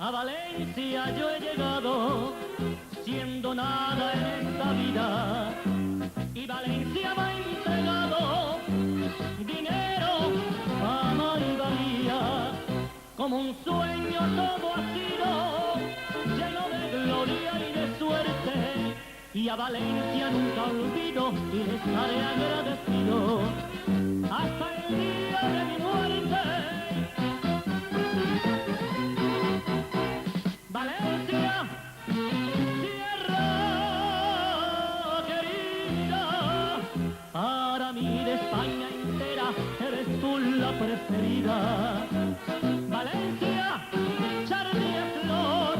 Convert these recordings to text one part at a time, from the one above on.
A Valencia yo he llegado siendo nada en esta vida y Valencia me ha entregado dinero, fama y valía. Como un sueño todo ha sido lleno de gloria y de suerte y a Valencia nunca olvido y le estaré agradecido hasta el día de mi muerte. Valencia, tierra querida, para mí de España entera eres tú la preferida. Valencia, jardín de flor,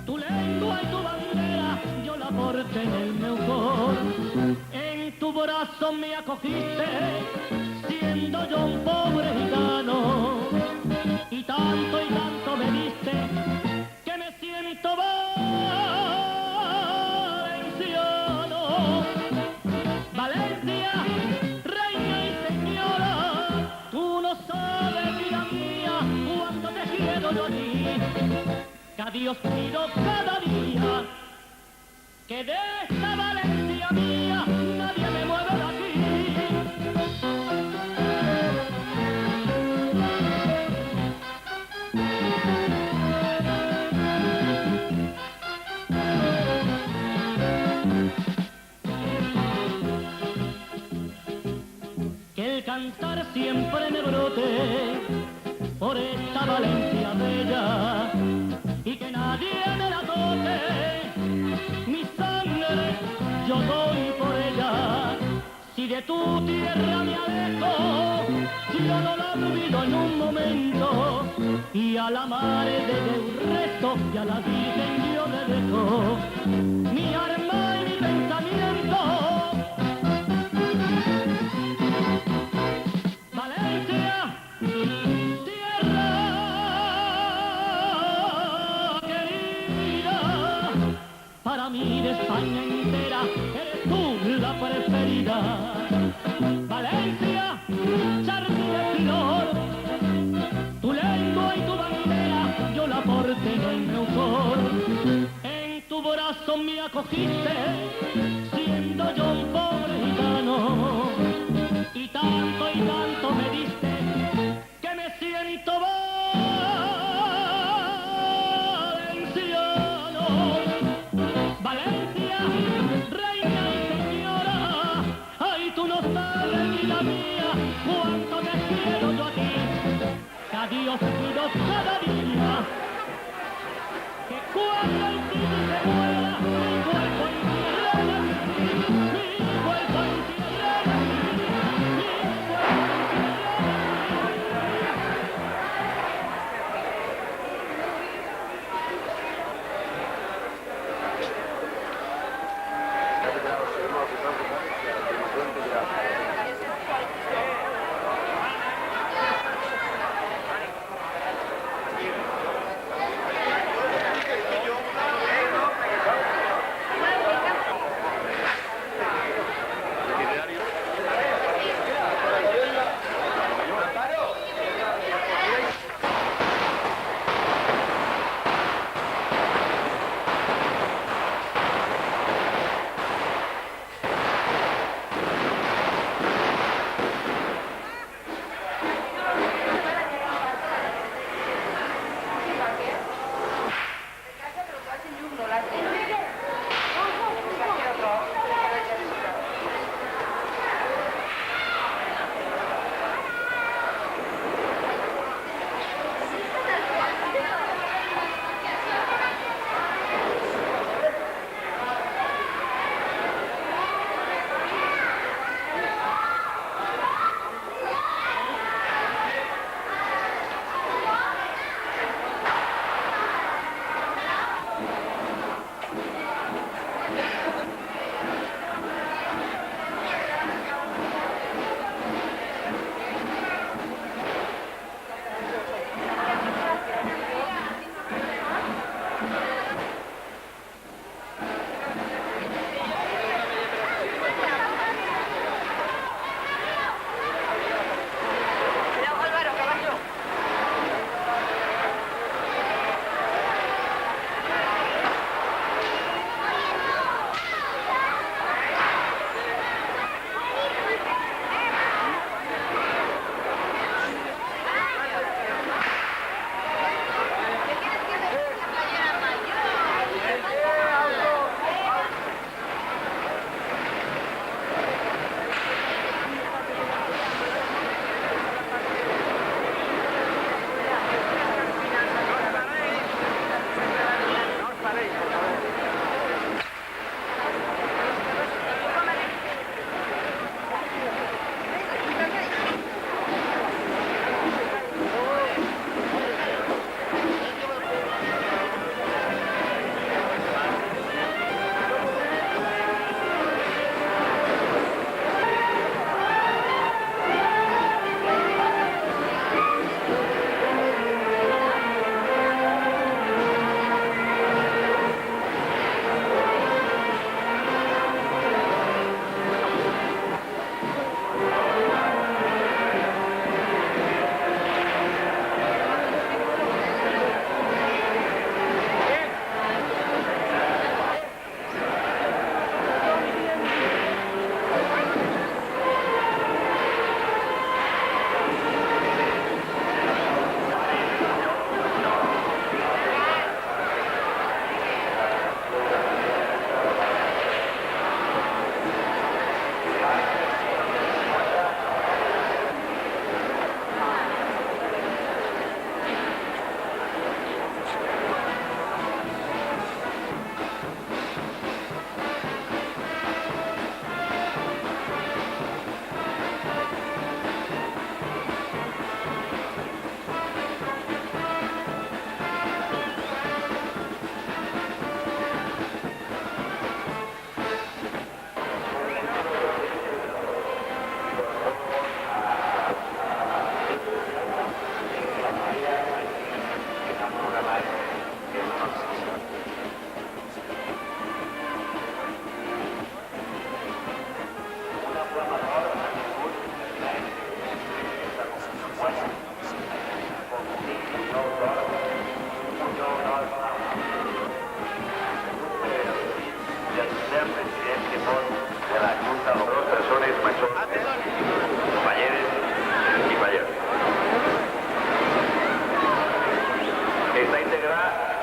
tu lengua y tu bandera yo la porté en el meu cor. En tu brazo me acogiste, siendo yo un pobre gitano, y tanto me diste que me siento valenciano. Valencia, reina y señora, tú no sabes, vida mía, cuánto te quiero yo a ti. Que a Dios pido cada día que de esta Valencia mía nadie me mueva de aquí. Que el cantar siempre me brote por esta Valencia bella y que nadie me la toque. Mi sangre yo doy por ella. Si de tu tierra me alejo, yo no la olvido en un momento. Y a la madre de un resto y a la Virgen yo le dejo mi alma y mi pensamiento. Valencia, tierra querida, para mí de España entera eres tú la preferida. Valencia, jardín de flor, tu lengua y tu bandera yo la porté en el meu cor. En tu brazo me acogiste, siendo yo un pobre gitano, y tanto me diste que me siento valenciano. Valencia, reina y señora, ay, tú no sabes, vida mía, cuánto te quiero yo a ti. Que a Dios pido cada día que cuando el cielo se muera, mi cuerpo entierre de mí, mi cuerpo entierre de mí, mi cuerpo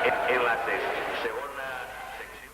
en la segunda sección.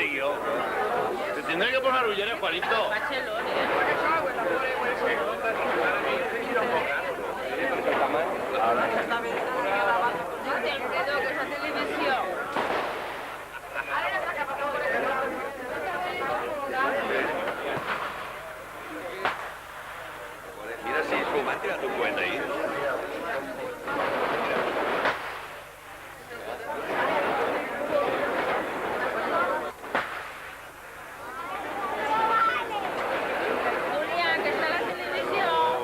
guió. Te tendré que poner ulleres, Juanito. Mira si su m'ha tirat un coet ahir. Julián, que está en la televisión.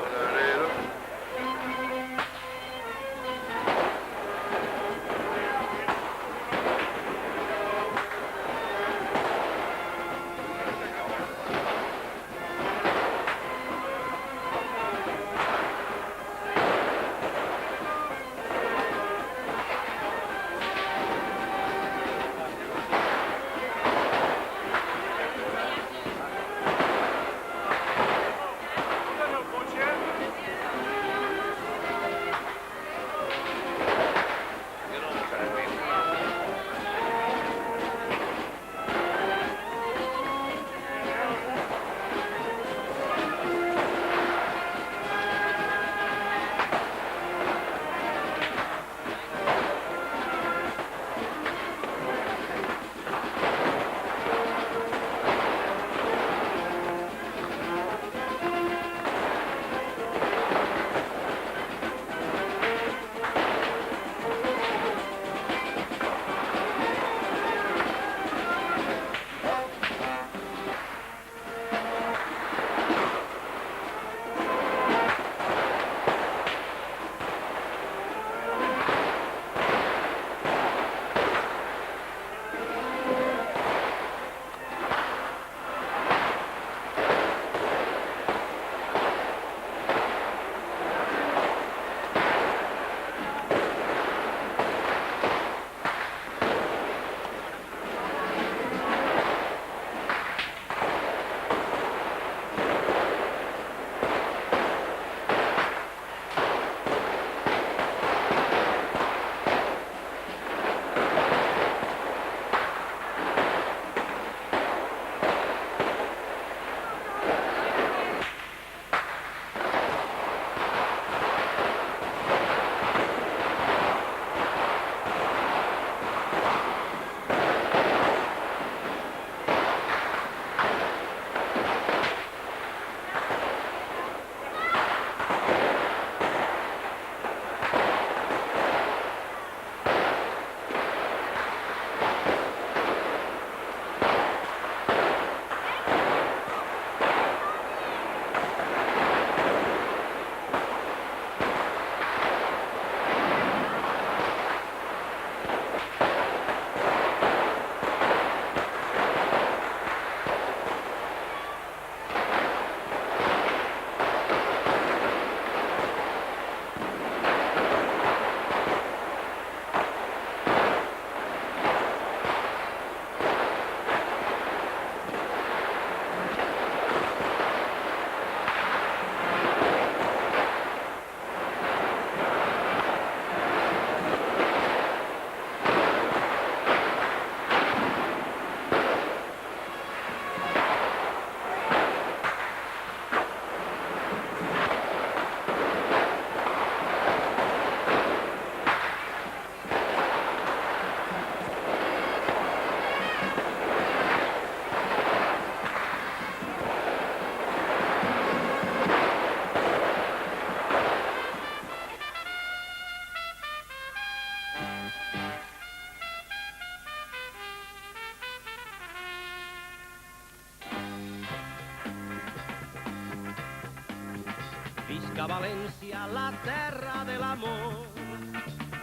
Visca València, la terra de l'amor.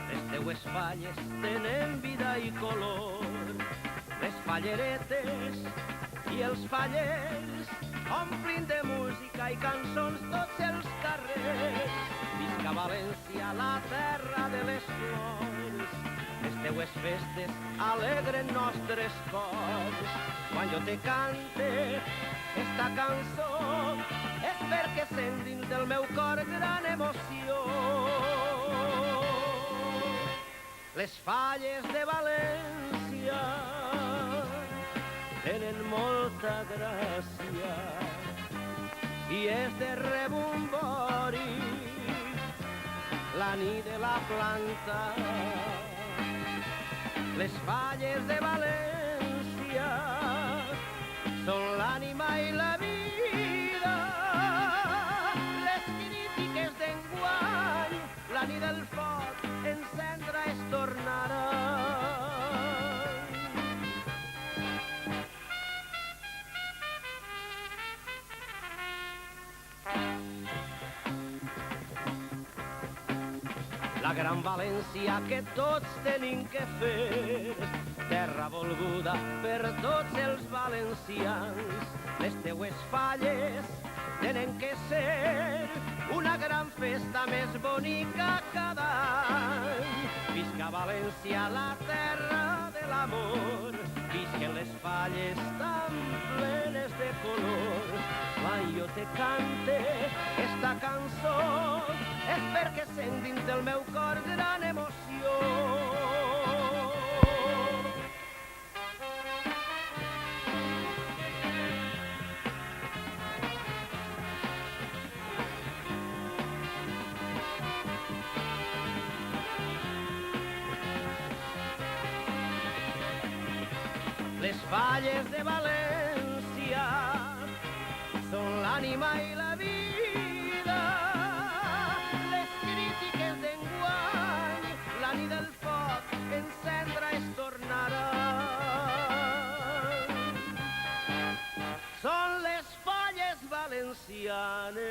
Les teues falles tenen vida i color. Les falleretes i els fallers omplin de música i cançons tots els carrers. Visca València, la terra de les flors. Les teues festes alegren nostres cors. Quan jo te cante esta cançó és perquè sent dins del meu cor gran emoció. Les falles de València tenen molta gràcia i és de rebombori la nit de la planta. Les falles de València són l'ànima i la vida. Les crítiques d'enguany, la nit del foc, encendre es tornarà. La gran València que tots tenim que fer, terra volguda per tots els valencians. Les teues falles tenen que ser una gran festa més bonica cada any. Visca València, la terra de l'amor, visquen les falles tan plenes de color. Quan jo te cante esta cançó és perquè sent dins del meu cor gran emoció. Les falles de València són l'ànima i la vida. Les crítiques d'enguany, la nit del foc, encendre es tornarà. Són les falles valencianes.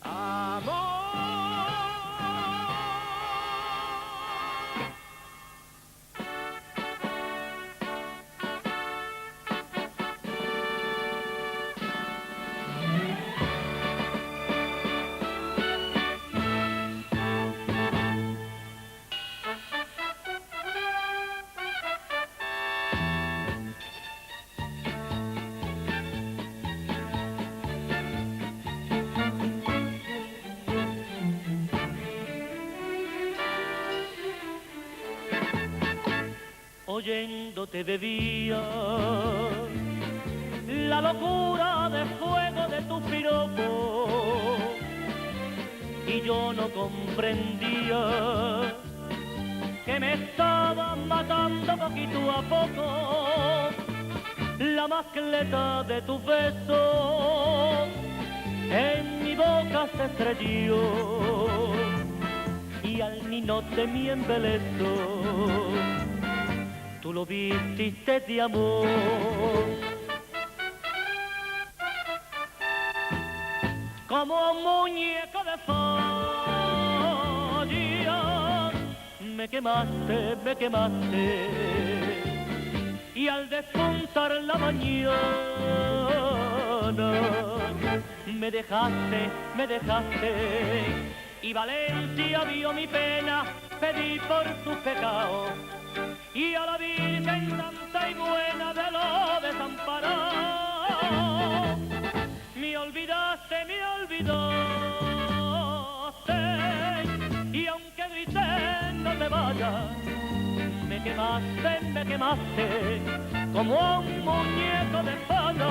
Amor. Oyéndote bebía la locura de fuego de tu piropo y yo no comprendía que me estaba matando poquito a poco la mascleta de tu beso en mi boca se estrelló y al minuto mi embeleso tú lo vististe de amor. Como un muñeco de falla, me quemaste, y al despuntar la mañana, me dejaste, y Valencia vio mi pena, pedí por tus pecados, y a la Virgen santa y buena de lo desamparado me olvidaste, y aunque grité no te vayas, me quemaste como un muñeco de pana.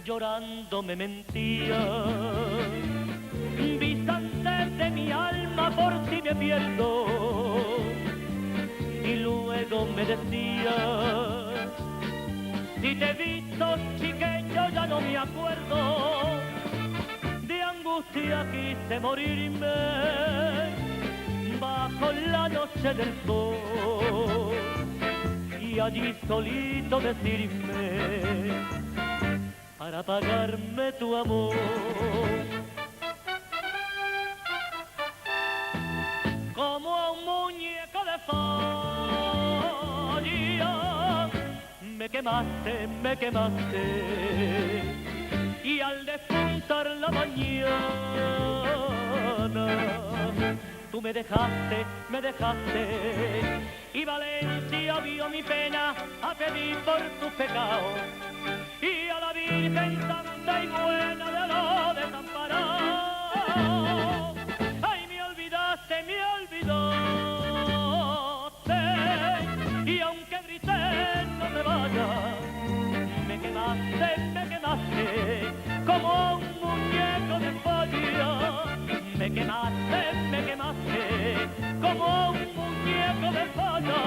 Llorando me mentía, distante de mi alma por ti me pierdo, y luego me decía, si te he visto chiquillo ya no me acuerdo, de angustia quise morirme bajo la noche del sol, y allí solito decirme, para pagarme tu amor. Como a un muñeco de falla, me quemaste, y al despuntar la mañana, tú me dejaste, y Valencia vio mi pena a pedir por tus pecados. y a la Virgen Santa y Buena de lo desamparado. Ay, me olvidaste, y aunque grité no te vayas, me quemaste como un muñeco de falla. Me quemaste como un muñeco de falla.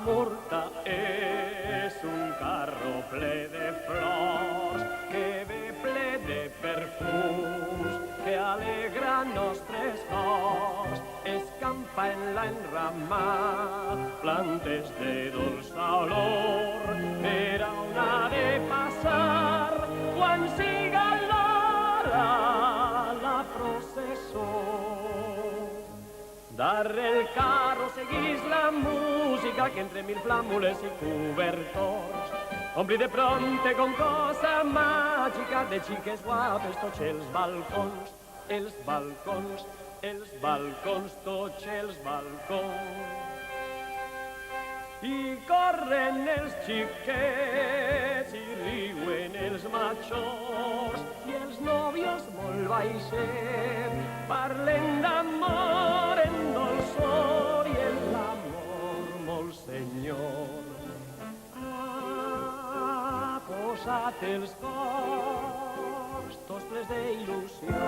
Murta és un carro ple de flors, que ve ple de perfums, que alegra nostres cors. Escampa en la enramada plantes de dolça olor, per on ha de passar quan siga l'hora la processó. Darre el carro seguís la música que entre mil flàmules i cobertors ompli de prompte con cosa màgica de xiques guapes tots els balcons, els balcons, els balcons, tots els balcons. I corren els xiquets i riuen els majors i els nòvios molt baixet parlen d'amor en dolçor i en l'amor molt senyor. Ha posat els cors tots plens d'il·lusió.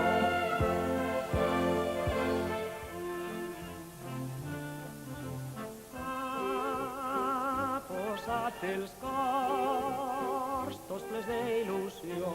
Els cors tots plens d'il·lusió.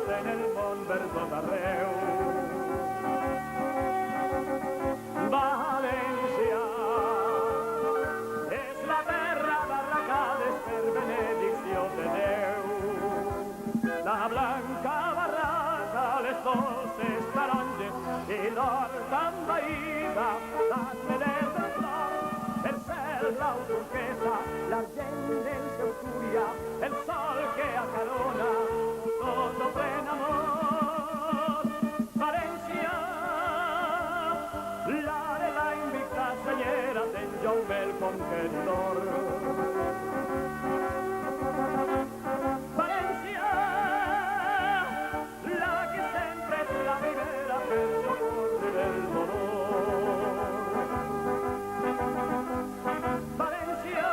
En el món per tot arreu. València és la terra d'arracades per benedicció de Déu. La blanca barraca, les dolces taronges i l'horta envaïda, l'atmeder de flor, el cel blau turquesa, l'argent del seu túria, el sol que acarona tot plen amor. València, la de la invicta senyera d'en Jaume el Conqueridor. València, la que sempre és la primera per socórrer el dolor. València,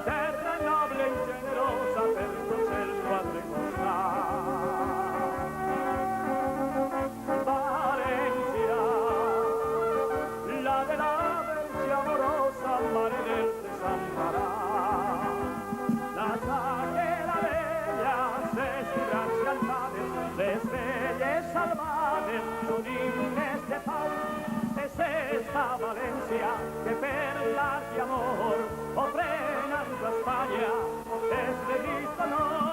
terra noble i generosa per tots els quatre costats. València, la de la Verge amorosa, mare del desamparat. La sagrera vella, ses grans cantades, les velles salvades, són himnes de pau. És esta València que per l'art i amor ofrena a Espanya és de vist honor.